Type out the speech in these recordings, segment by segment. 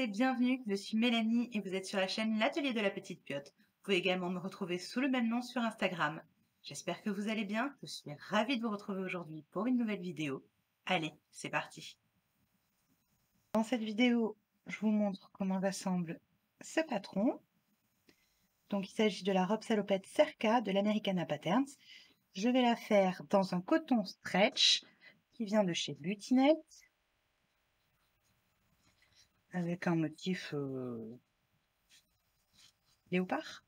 bienvenue, je suis Mélanie et vous êtes sur la chaîne L'Atelier de la Petite Piote. Vous pouvez également me retrouver sous le même nom sur Instagram. J'espère que vous allez bien, je suis ravie de vous retrouver aujourd'hui pour une nouvelle vidéo. Allez, c'est parti. Dans cette vidéo, je vous montre comment j'assemble ce patron. Donc il s'agit de la robe salopette Cerca de l'Americana Patterns. Je vais la faire dans un coton stretch qui vient de chez Butinette, avec un motif léopard.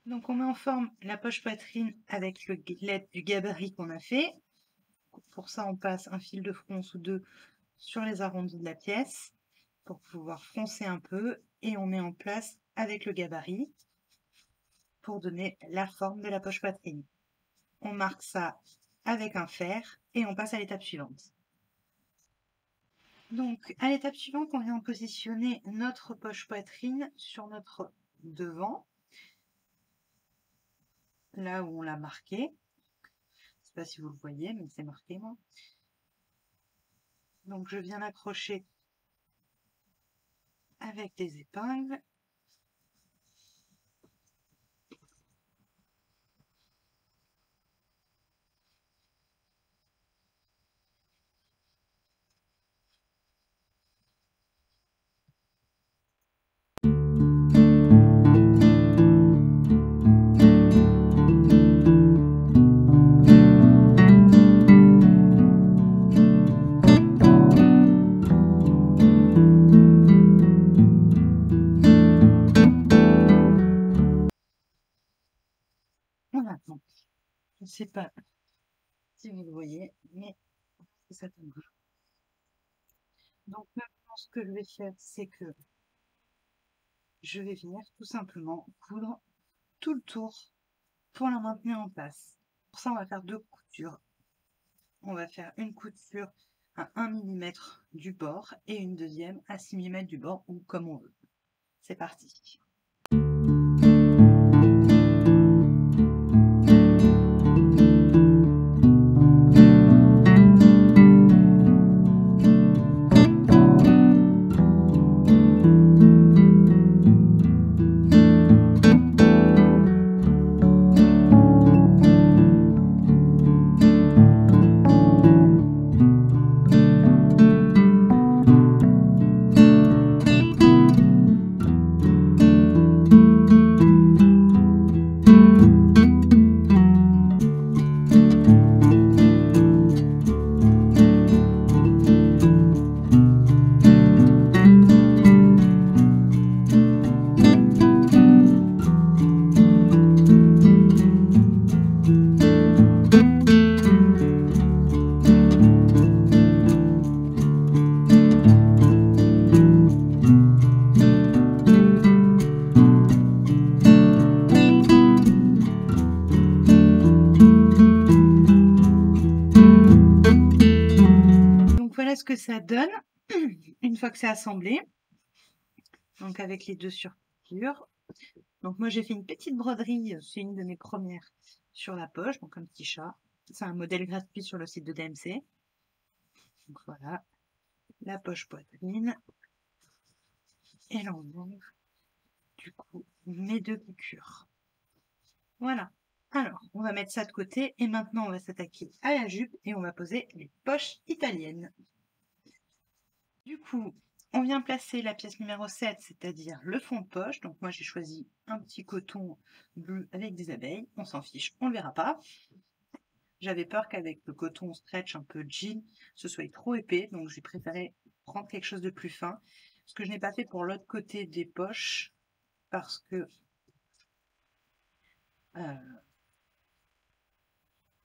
Donc on met en forme la poche poitrine avec l'aide du gabarit qu'on a fait. Pour ça, on passe un fil de fronce ou deux sur les arrondis de la pièce pour pouvoir froncer un peu et on met en place avec le gabarit pour donner la forme de la poche poitrine. On marque ça avec un fer et on passe à l'étape suivante. Donc à l'étape suivante, on vient positionner notre poche poitrine sur notre devant, là où on l'a marqué. Je ne sais pas si vous le voyez, mais c'est marqué moi. Donc je viens l'accrocher avec des épingles. Voilà, donc, je ne sais pas si vous le voyez, mais ça tombe. Donc maintenant, ce que je vais faire, c'est que je vais venir tout simplement coudre tout le tour pour la maintenir en place. Pour ça, on va faire deux coutures. On va faire une couture à 1 mm du bord et une deuxième à 6 mm du bord, ou comme on veut. C'est parti. Voilà ce que ça donne une fois que c'est assemblé, donc avec les deux surpiqûres. Donc moi j'ai fait une petite broderie, c'est une de mes premières sur la poche, donc un petit chat. C'est un modèle gratuit sur le site de DMC. Donc voilà, la poche poitrine et l'envers, du coup mes deux piqûres. Voilà. Alors, on va mettre ça de côté et maintenant on va s'attaquer à la jupe et on va poser les poches italiennes. Du coup, on vient placer la pièce numéro 7, c'est-à-dire le fond de poche. Donc moi j'ai choisi un petit coton bleu avec des abeilles. On s'en fiche, on ne le verra pas. J'avais peur qu'avec le coton stretch un peu jean, ce soit trop épais, donc j'ai préféré prendre quelque chose de plus fin. Ce que je n'ai pas fait pour l'autre côté des poches, parce que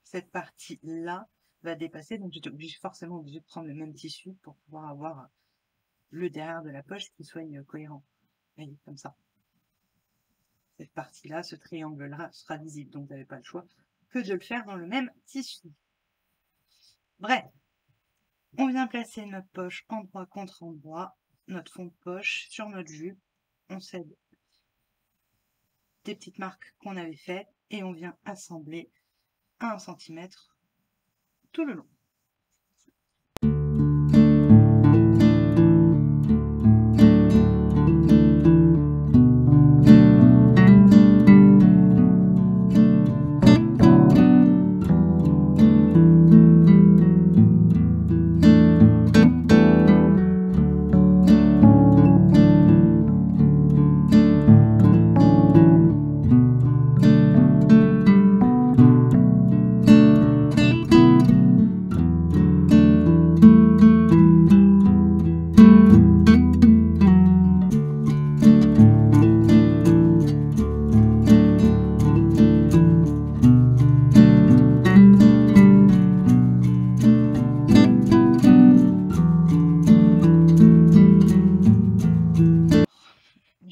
cette partie-là va dépasser, donc j'étais forcément obligée de prendre le même tissu pour pouvoir avoir le derrière de la poche qui soit cohérent. Voyez, comme ça. Cette partie-là, ce triangle-là sera visible, donc vous n'avez pas le choix que de le faire dans le même tissu. Bref, on vient placer notre poche endroit contre endroit, notre fond de poche sur notre jupe, on cède des petites marques qu'on avait faites et on vient assembler à 1 cm tout le long.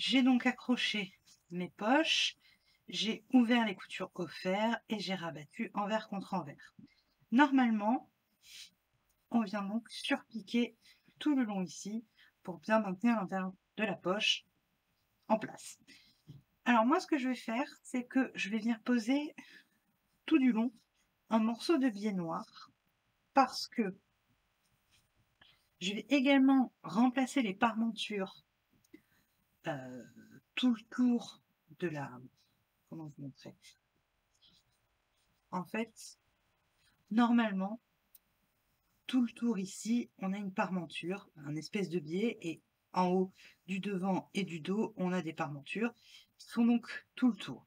J'ai donc accroché mes poches, j'ai ouvert les coutures au fer et j'ai rabattu envers contre envers. Normalement, on vient donc surpiquer tout le long ici pour bien maintenir l'intérieur de la poche en place. Alors moi, ce que je vais faire, c'est que je vais venir poser tout du long un morceau de biais noir parce que je vais également remplacer les parmentures tout le tour de la... Comment vous montrer? En fait, normalement, tout le tour ici, on a une parmenture, un espèce de biais, et en haut du devant et du dos, on a des parmentures qui font donc tout le tour.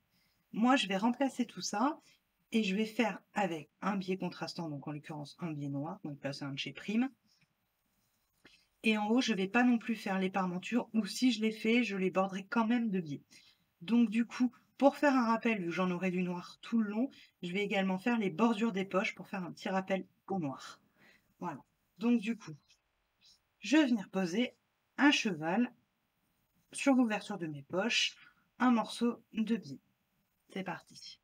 Moi, je vais remplacer tout ça et je vais faire avec un biais contrastant, donc en l'occurrence un biais noir, donc là c'est un chez prime. Et en haut, je ne vais pas non plus faire les parmentures, ou si je les fais, je les borderai quand même de biais. Donc du coup, pour faire un rappel, vu que j'en aurai du noir tout le long, je vais également faire les bordures des poches pour faire un petit rappel au noir. Voilà. Donc du coup, je vais venir poser un cheval sur l'ouverture de mes poches, un morceau de biais. C'est parti.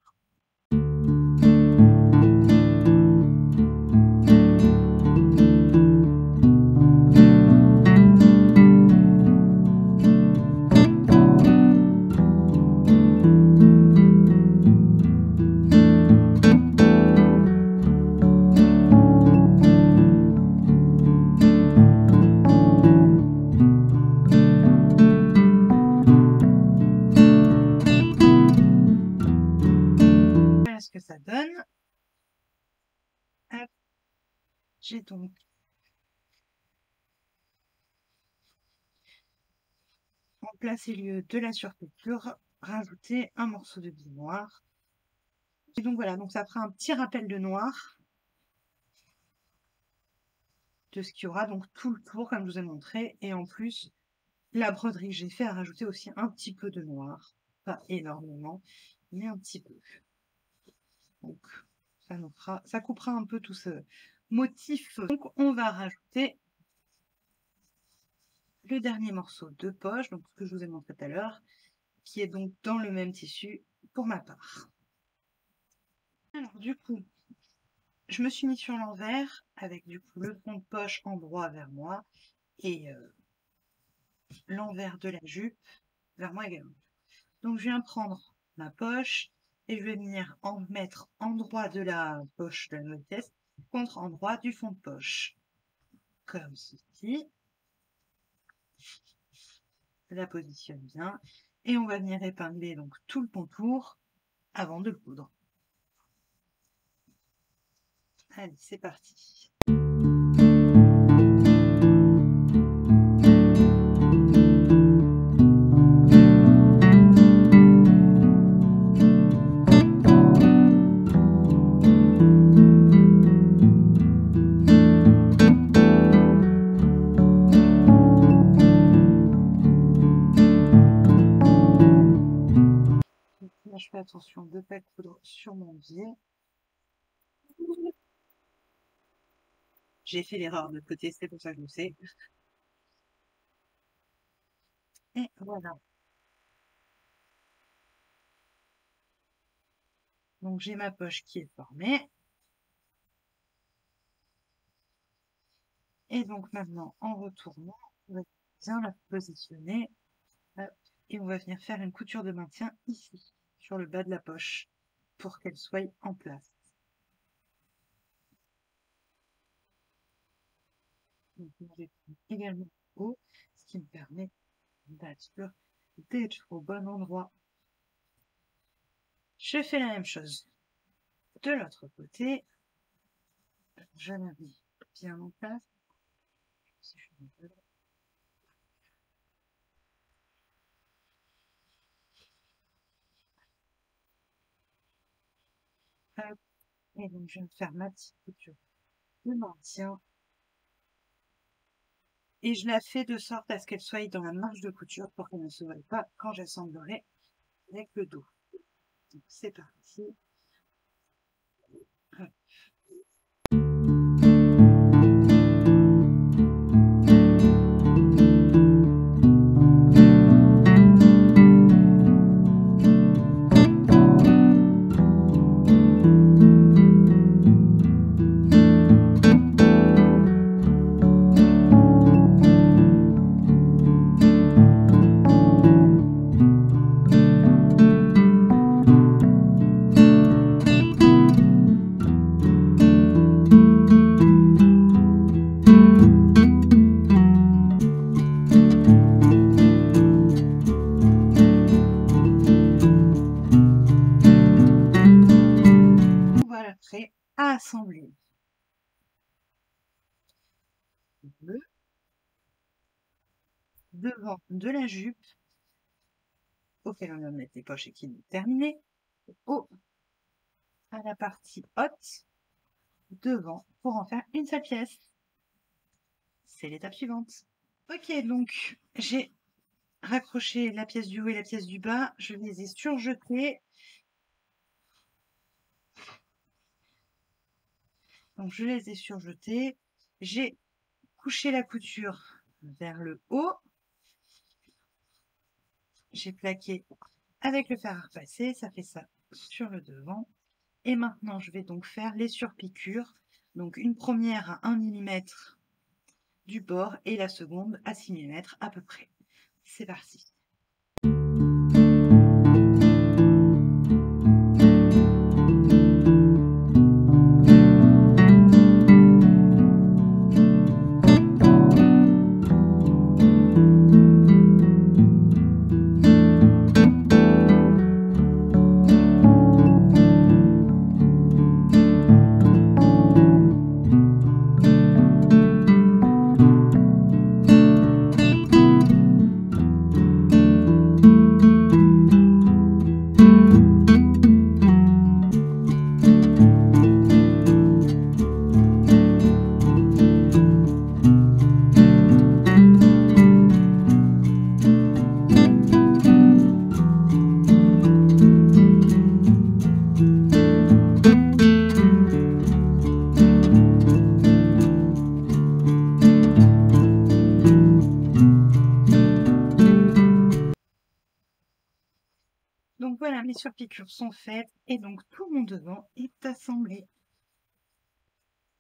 Ce que ça donne. J'ai donc en place et lieu de la surpiqûre rajouter un morceau de biais noir. Et donc voilà, donc ça fera un petit rappel de noir de ce qu'il y aura donc tout le tour comme je vous ai montré, et en plus la broderie que j'ai fait a rajouté aussi un petit peu de noir, pas énormément mais un petit peu. Donc ça coupera un peu tout ce motif. Donc on va rajouter le dernier morceau de poche, donc ce que je vous ai montré tout à l'heure, qui est donc dans le même tissu pour ma part. Alors du coup, je me suis mis sur l'envers avec du coup le fond de poche en droit vers moi et l'envers de la jupe vers moi également. Donc je viens prendre ma poche et je vais venir en mettre en droit de la poche de la notice contre en droit du fond de poche. Comme ceci. Je la positionne bien et on va venir épingler donc tout le contour avant de le coudre. Allez, c'est parti. attention de ne pas coudre sur mon biais. J'ai fait l'erreur de l'autre côté, c'est pour ça que je le sais. Et voilà. Donc j'ai ma poche qui est formée. Et donc maintenant, en retournant, on va bien la positionner. Hop, et on va venir faire une couture de maintien ici, sur le bas de la poche, pour qu'elle soit en place. Donc je vais également haut, ce qui me permet d'être au bon endroit. Je fais la même chose de l'autre côté. Je la mets bien en place. Hop. Et donc je vais faire ma petite couture de maintien. Et je la fais de sorte à ce qu'elle soit dans la marge de couture pour qu'elle ne se voie pas quand j'assemblerai avec le dos. Donc c'est parti. Hop. Voilà, prêt à assembler. Le devant de la jupe, auquel on va mettre les poches et qui est terminé, à la partie haute, devant, pour en faire une seule pièce. C'est l'étape suivante. Ok, donc j'ai raccroché la pièce du haut et la pièce du bas. Je les ai surjetées. Donc je les ai surjetées. J'ai couché la couture vers le haut. J'ai plaqué avec le fer à repasser. Ça fait ça sur le devant. Et maintenant, je vais donc faire les surpiqûres. Donc une première à 1 mm du bord et la seconde à 6 mm à peu près. C'est parti. Donc voilà, mes surpiqûres sont faites et donc tout mon devant est assemblé.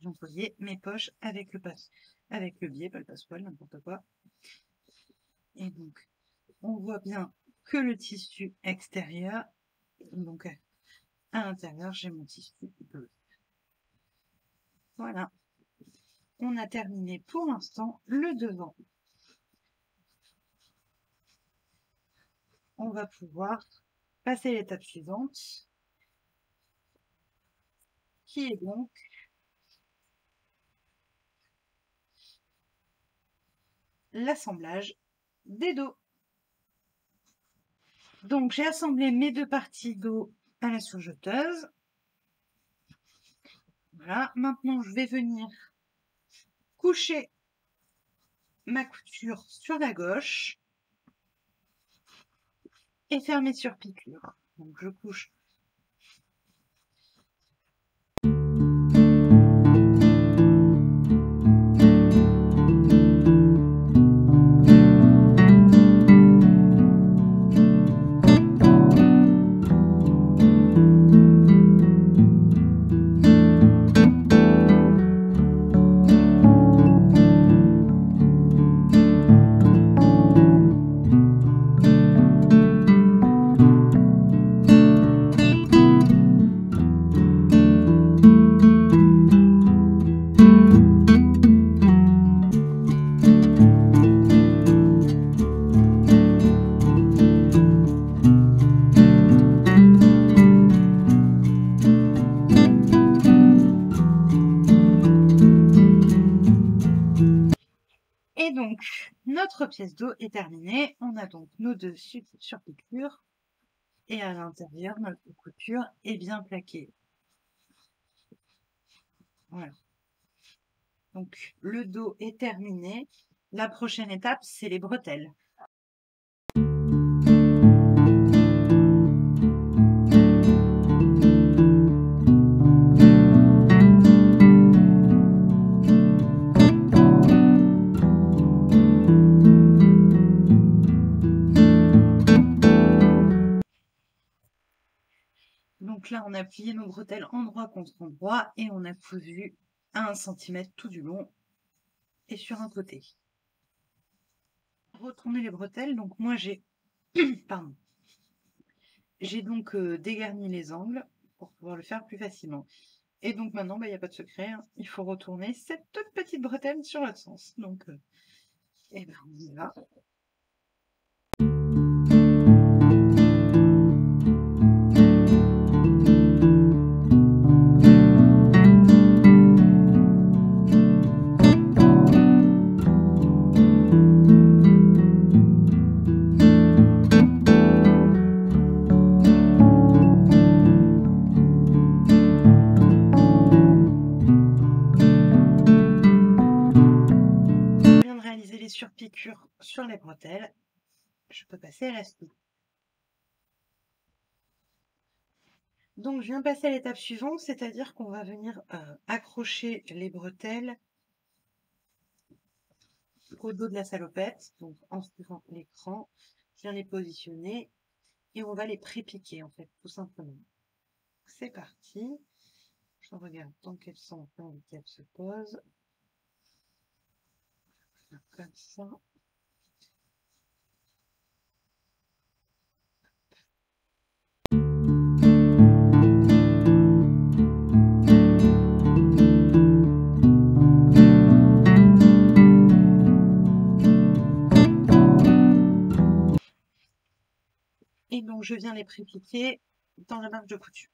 J'ai employé mes poches avec le biais, pas le passepoil, n'importe quoi. Et donc, on voit bien que le tissu extérieur, donc à l'intérieur, j'ai mon tissu bleu. Voilà. On a terminé pour l'instant le devant. On va pouvoir passer à l'étape suivante, qui est donc l'assemblage des dos. Donc j'ai assemblé mes deux parties dos à la surjeteuse. Voilà, maintenant je vais venir coucher ma couture sur la gauche et faire mes surpiqûres. Donc je couche notre pièce d'eau est terminée. On a donc nos deux surpiqûres et à l'intérieur, notre couture est bien plaquée. Voilà. Donc, le dos est terminé. La prochaine étape, c'est les bretelles. Donc là, on a plié nos bretelles endroit contre endroit et on a cousu à 1 cm tout du long et sur un côté. Retourner les bretelles, donc moi j'ai pardon, j'ai donc dégarni les angles pour pouvoir le faire plus facilement. Et donc maintenant, il n'y a pas de secret, hein, il faut retourner cette toute petite bretelle sur l'autre sens. Donc, eh ben, on y va. Réaliser les surpiqûres sur les bretelles, je peux passer à la suite. Donc je viens passer à l'étape suivante, c'est-à-dire qu'on va venir accrocher les bretelles au dos de la salopette, donc en suivant l'écran, je viens les positionner et on va les pré-piquer en fait, tout simplement. C'est parti, je regarde tant qu'elles sont envie qu'elles se posent. Comme ça. Et donc je viens les pré-piquer dans la marge de couture.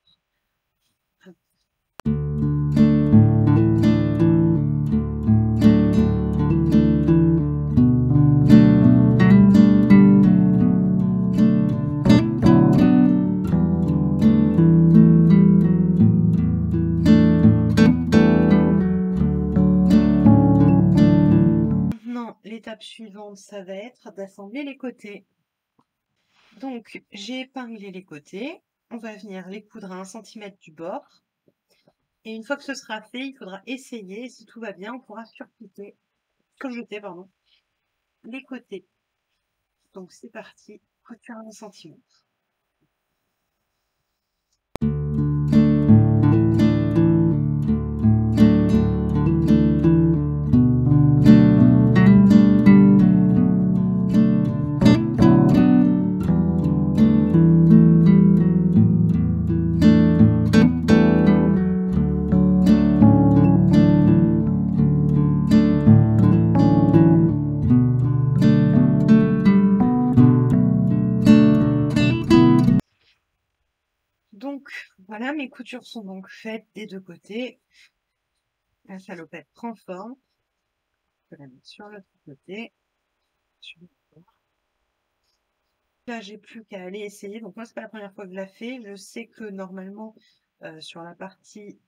L'étape suivante, ça va être d'assembler les côtés. Donc, j'ai épinglé les côtés. On va venir les coudre à 1 cm du bord. Et une fois que ce sera fait, il faudra essayer. Si tout va bien, on pourra surpiquer, jeter, pardon, les côtés. Donc, c'est parti. Couture à 1 cm. Donc, voilà, mes coutures sont donc faites des deux côtés. La salopette prend forme. Je vais la mettre sur l'autre côté. Là, j'ai plus qu'à aller essayer. Donc, moi, c'est pas la première fois que je la fais. Je sais que normalement, sur la partie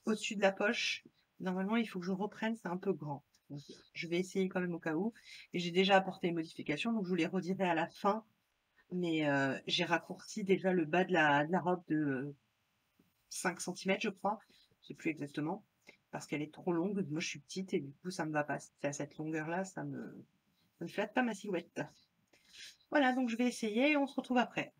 au-dessus de la poche, normalement, il faut que je reprenne. C'est un peu grand. Donc, je vais essayer quand même au cas où. Et j'ai déjà apporté une modification. Donc, je vous les redirai à la fin. Mais j'ai raccourci déjà le bas de la robe de 5 cm, je crois. Je sais plus exactement. Parce qu'elle est trop longue. Moi, je suis petite et du coup, ça me va pas. C'est à cette longueur-là, ça me flatte pas ma silhouette. Voilà, donc je vais essayer et on se retrouve après.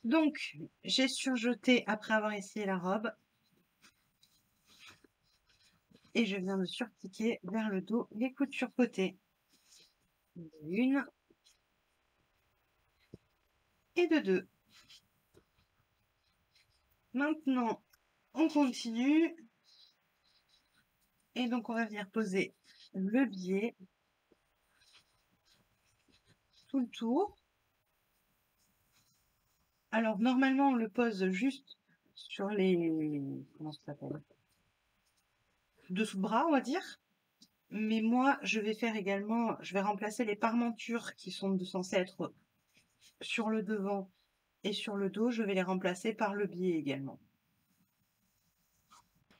Donc, j'ai surjeté après avoir essayé la robe. Et je viens de surpiquer vers le dos les coutures côté. Une et de deux. Maintenant, on continue. Et donc, on va venir poser le biais tout le tour. Alors, normalement, on le pose juste sur les... Comment ça s'appelle? Dessous le bras, on va dire. Mais moi, je vais faire également... Je vais remplacer les parmentures qui sont censées être sur le devant et sur le dos. Je vais les remplacer par le biais également.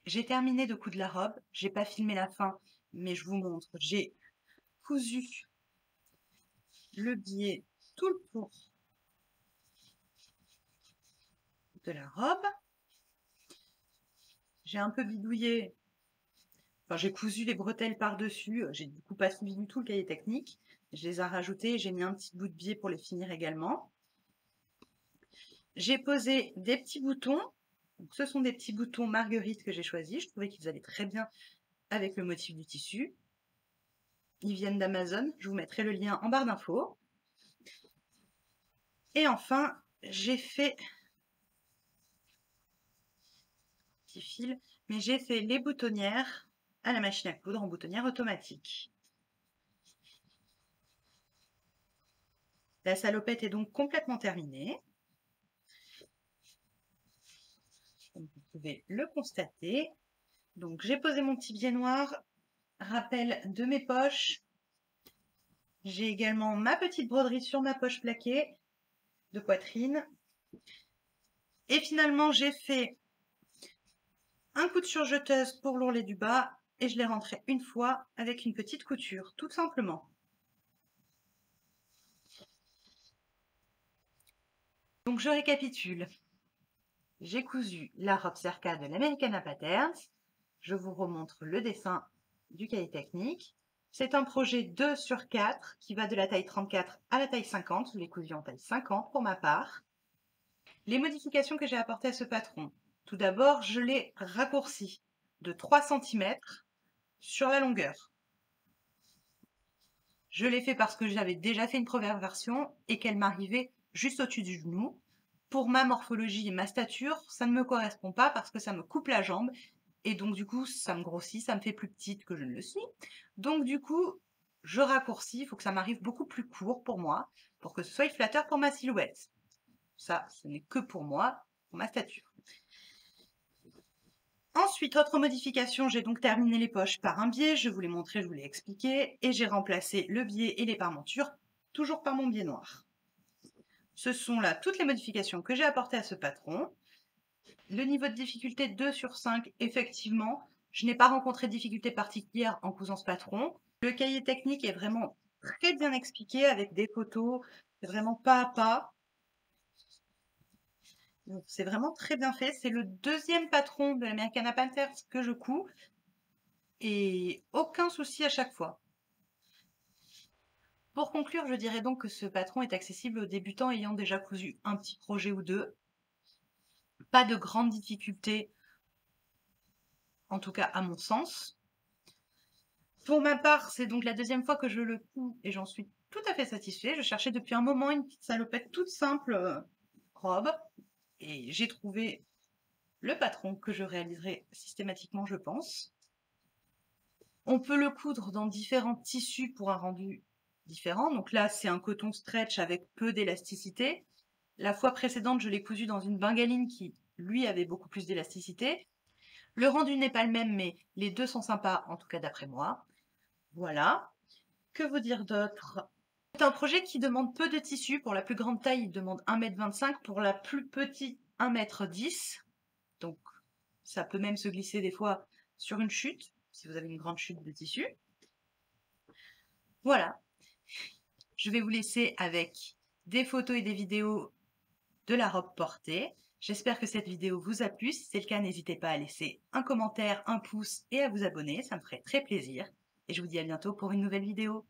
J'ai terminé de coudre la robe. J'ai pas filmé la fin, mais je vous montre. J'ai cousu le biais tout le tour de la robe. J'ai un peu bidouillé, enfin j'ai cousu les bretelles par-dessus, j'ai du coup pas suivi du tout le cahier technique. Je les ai rajoutées, j'ai mis un petit bout de biais pour les finir également. J'ai posé des petits boutons. Donc, ce sont des petits boutons marguerite que j'ai choisis. Je trouvais qu'ils allaient très bien avec le motif du tissu. Ils viennent d'Amazon. Je vous mettrai le lien en barre d'infos. Et enfin, j'ai fait petit fil, mais j'ai fait les boutonnières à la machine à coudre en boutonnière automatique. La salopette est donc complètement terminée. Comme vous pouvez le constater. Donc j'ai posé mon petit biais noir, rappel de mes poches. J'ai également ma petite broderie sur ma poche plaquée de poitrine. Et finalement, j'ai fait un coup de surjeteuse pour l'ourlet du bas et je l'ai rentré une fois avec une petite couture, tout simplement. Donc je récapitule. J'ai cousu la robe cerca de l'Americana Patterns. Je vous remontre le dessin du cahier technique. C'est un projet 2 sur 4 qui va de la taille 34 à la taille 50. Je l'ai cousu en taille 50 pour ma part. Les modifications que j'ai apportées à ce patron. Tout d'abord, je l'ai raccourci de 3 cm sur la longueur. Je l'ai fait parce que j'avais déjà fait une première version et qu'elle m'arrivait juste au-dessus du genou. Pour ma morphologie et ma stature, ça ne me correspond pas parce que ça me coupe la jambe et donc du coup, ça me grossit, ça me fait plus petite que je ne le suis. Donc du coup, je raccourcis, il faut que ça m'arrive beaucoup plus court pour moi, pour que ce soit flatteur pour ma silhouette. Ça, ce n'est que pour moi, pour ma stature. Ensuite, autre modification, j'ai donc terminé les poches par un biais, je vous l'ai montré, je vous l'ai expliqué, et j'ai remplacé le biais et les parmentures, toujours par mon biais noir. Ce sont là toutes les modifications que j'ai apportées à ce patron. Le niveau de difficulté 2 sur 5, effectivement, je n'ai pas rencontré de difficulté particulière en cousant ce patron. Le cahier technique est vraiment très bien expliqué avec des photos, c'est vraiment pas à pas. C'est vraiment très bien fait. C'est le deuxième patron de l'Americana Panthers que je couds et aucun souci à chaque fois. Pour conclure, je dirais donc que ce patron est accessible aux débutants ayant déjà cousu un petit projet ou deux. Pas de grandes difficultés, en tout cas à mon sens. Pour ma part, c'est donc la deuxième fois que je le couds et j'en suis tout à fait satisfait. Je cherchais depuis un moment une petite salopette toute simple robe et j'ai trouvé le patron que je réaliserai systématiquement, je pense. On peut le coudre dans différents tissus pour un rendu différent. Donc là, c'est un coton stretch avec peu d'élasticité. La fois précédente, je l'ai cousu dans une bengaline qui, lui, avait beaucoup plus d'élasticité. Le rendu n'est pas le même, mais les deux sont sympas, en tout cas d'après moi. Voilà. Que vous dire d'autre? C'est un projet qui demande peu de tissu. Pour la plus grande taille, il demande 1,25 m. Pour la plus petite, 1,10 m. Donc, ça peut même se glisser des fois sur une chute, si vous avez une grande chute de tissu. Voilà. Je vais vous laisser avec des photos et des vidéos de la robe portée. J'espère que cette vidéo vous a plu. Si c'est le cas, n'hésitez pas à laisser un commentaire, un pouce et à vous abonner. Ça me ferait très plaisir. Et je vous dis à bientôt pour une nouvelle vidéo.